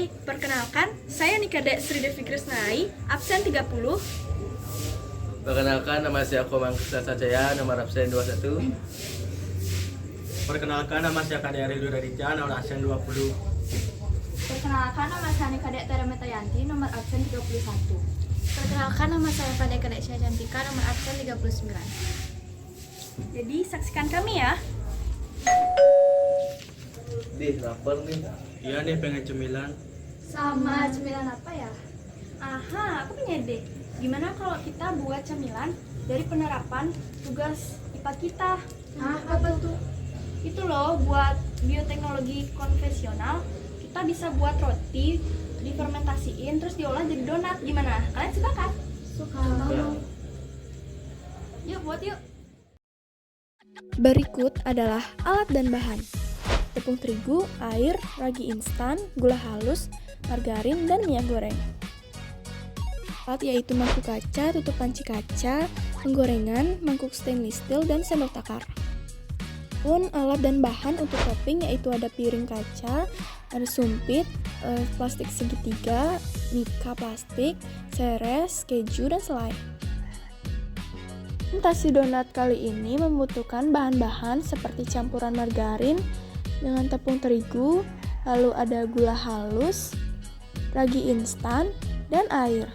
Hai, perkenalkan, saya Nikade Sri Devi Krisnai, absen 30. Perkenalkan, nama saya Komang Krisna Sajaya, nomor absen 21. Perkenalkan, nama saya Kade Ridho Raditya, nomor absen 20. Perkenalkan, nama saya Kadek Tera Metayanti, nomor absen 31. Perkenalkan, nama saya Kadek Syah Cantika, nomor absen 39. Jadi, saksikan kami ya. Dih, lapar nih. Iya nih, pengen cemilan. Sama cemilan apa ya? Aha, aku punya ide. Gimana kalau kita buat camilan dari penerapan tugas IPA kita? Hah, apa tuh? Itu loh, buat bioteknologi konvensional, kita bisa buat roti, difermentasiin, terus diolah jadi donat. Gimana? Kalian suka kan? Suka Ya. banget. Yuk, buat yuk. Berikut adalah alat dan bahan: tepung terigu, air, ragi instan, gula halus, margarin, dan minyak goreng. Alat yaitu mangkuk kaca, tutup panci kaca, penggorengan, mangkuk stainless steel, dan sendok takar. Pun alat dan bahan untuk topping yaitu ada piring kaca, ada sumpit, plastik segitiga, mika plastik, seres, keju, dan selai. Fermentasi donat kali ini membutuhkan bahan-bahan seperti campuran margarin dengan tepung terigu, lalu ada gula halus, ragi instan, dan air.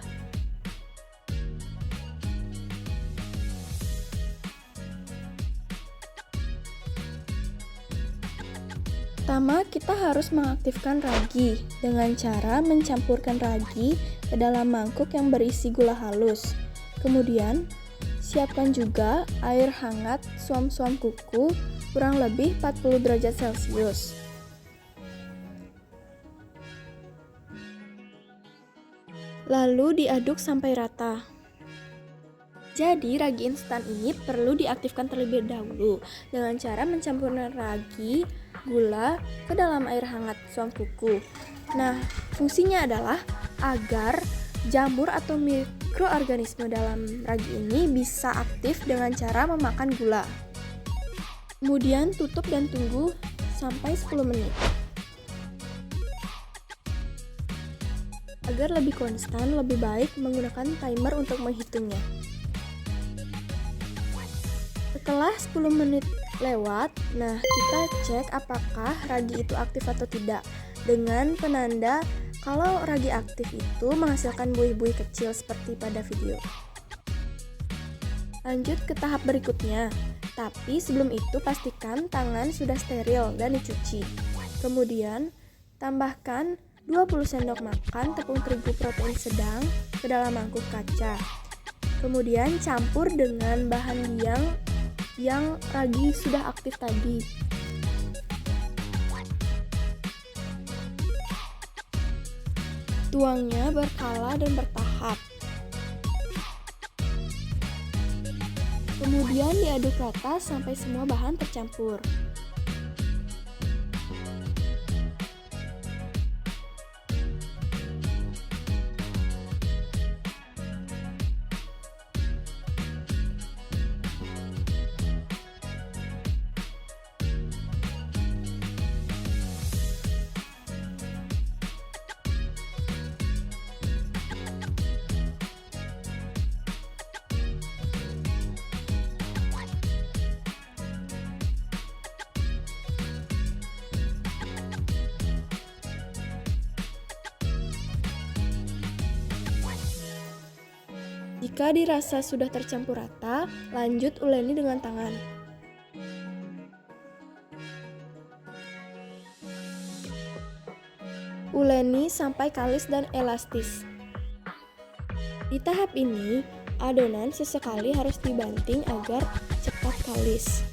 Pertama, kita harus mengaktifkan ragi dengan cara mencampurkan ragi ke dalam mangkuk yang berisi gula halus. Kemudian, siapkan juga air hangat suam-suam kuku kurang lebih 40 derajat Celcius. Lalu diaduk sampai rata. Jadi, ragi instan ini perlu diaktifkan terlebih dahulu dengan cara mencampurkan ragi, gula ke dalam air hangat suam kuku. Nah, fungsinya adalah agar jamur atau mikroorganisme dalam ragi ini bisa aktif dengan cara memakan gula. Kemudian tutup dan tunggu sampai 10 menit. Agar lebih konstan, lebih baik menggunakan timer untuk menghitungnya. Setelah 10 menit lewat, nah kita cek apakah ragi itu aktif atau tidak dengan penanda kalau ragi aktif itu menghasilkan buih-buih kecil seperti pada video. Lanjut ke tahap berikutnya, tapi sebelum itu pastikan tangan sudah steril dan dicuci. Kemudian tambahkan 20 sendok makan tepung terigu protein sedang ke dalam mangkuk kaca. Kemudian campur dengan bahan yang ragi sudah aktif tadi. Tuangnya berkala dan bertahap. Kemudian diaduk rata sampai semua bahan tercampur. Jika dirasa sudah tercampur rata, lanjut uleni dengan tangan. Uleni sampai kalis dan elastis. Di tahap ini, adonan sesekali harus dibanting agar cepat kalis.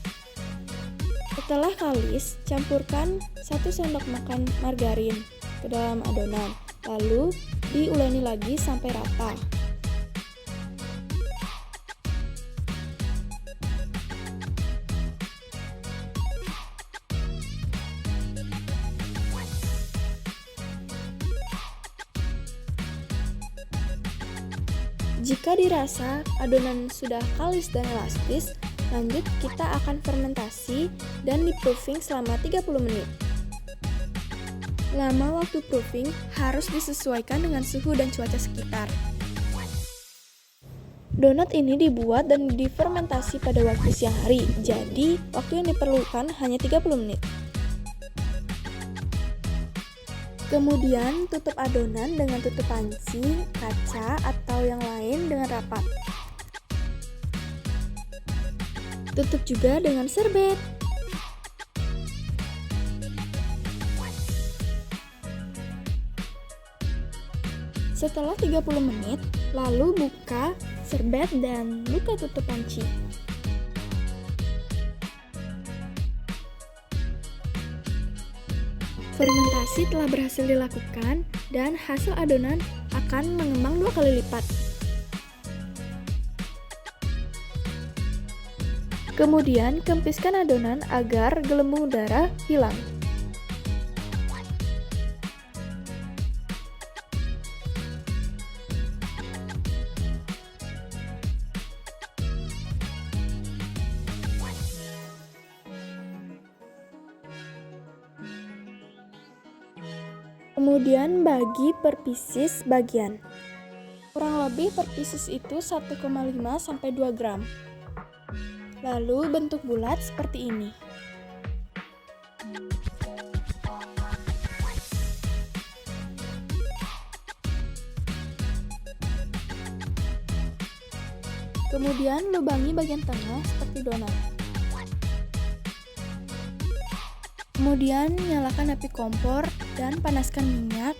Setelah kalis, campurkan 1 sendok makan margarin ke dalam adonan, lalu diuleni lagi sampai rata. Jika dirasa adonan sudah kalis dan elastis, lanjut kita akan fermentasi dan di proofing selama 30 menit. Lama waktu proofing harus disesuaikan dengan suhu dan cuaca sekitar. Donat ini dibuat dan difermentasi pada waktu siang hari, jadi waktu yang diperlukan hanya 30 menit. Kemudian tutup adonan dengan tutup panci, kaca, atau yang lain dengan rapat. Tutup juga dengan serbet. Setelah 30 menit, lalu buka serbet dan buka tutup panci. Fermentasi telah berhasil dilakukan dan hasil adonan akan mengembang 2 kali lipat. Kemudian kempiskan adonan agar gelembung udara hilang. Kemudian bagi per pieces bagian. Kurang lebih per pieces itu 1,5 sampai 2 gram. Lalu bentuk bulat seperti ini. Kemudian lubangi bagian tengah seperti donat. Kemudian nyalakan api kompor dan panaskan minyak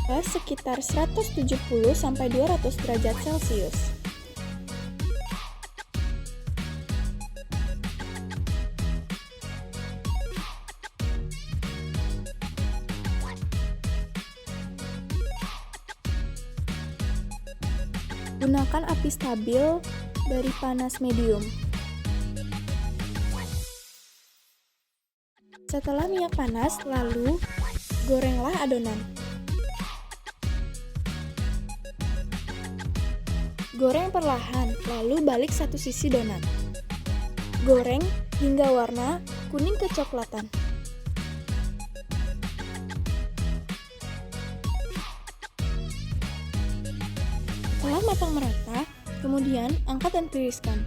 ke sekitar 170 sampai 200 derajat Celcius. Gunakan api stabil dari panas medium. Setelah minyak panas, lalu gorenglah adonan. Goreng perlahan, lalu balik satu sisi donat. Goreng hingga warna kuning kecoklatan. Setelah matang merata, kemudian angkat dan tiriskan.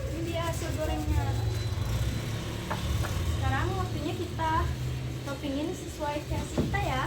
Ini dia hasil gorengnya. Sekarang waktunya kita toppingin sesuai versi kita ya.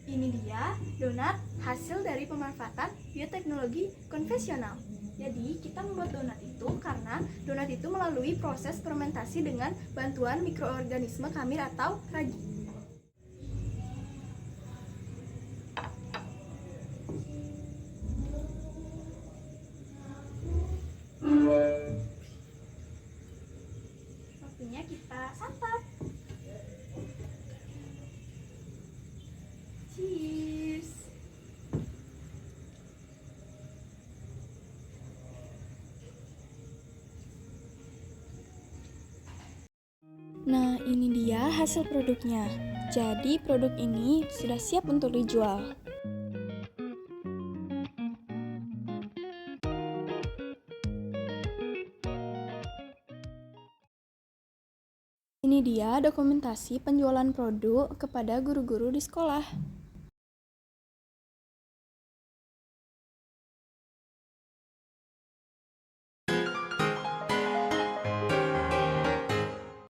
Ini dia donat hasil dari pemanfaatan bioteknologi konvensional. Jadi kita membuat donat itu karena donat itu melalui proses fermentasi dengan bantuan mikroorganisme khamir atau ragi. Waktunya kita santap. Cheers. Ini dia hasil produknya. Jadi produk ini sudah siap untuk dijual. Ini dia dokumentasi penjualan produk kepada guru-guru di sekolah.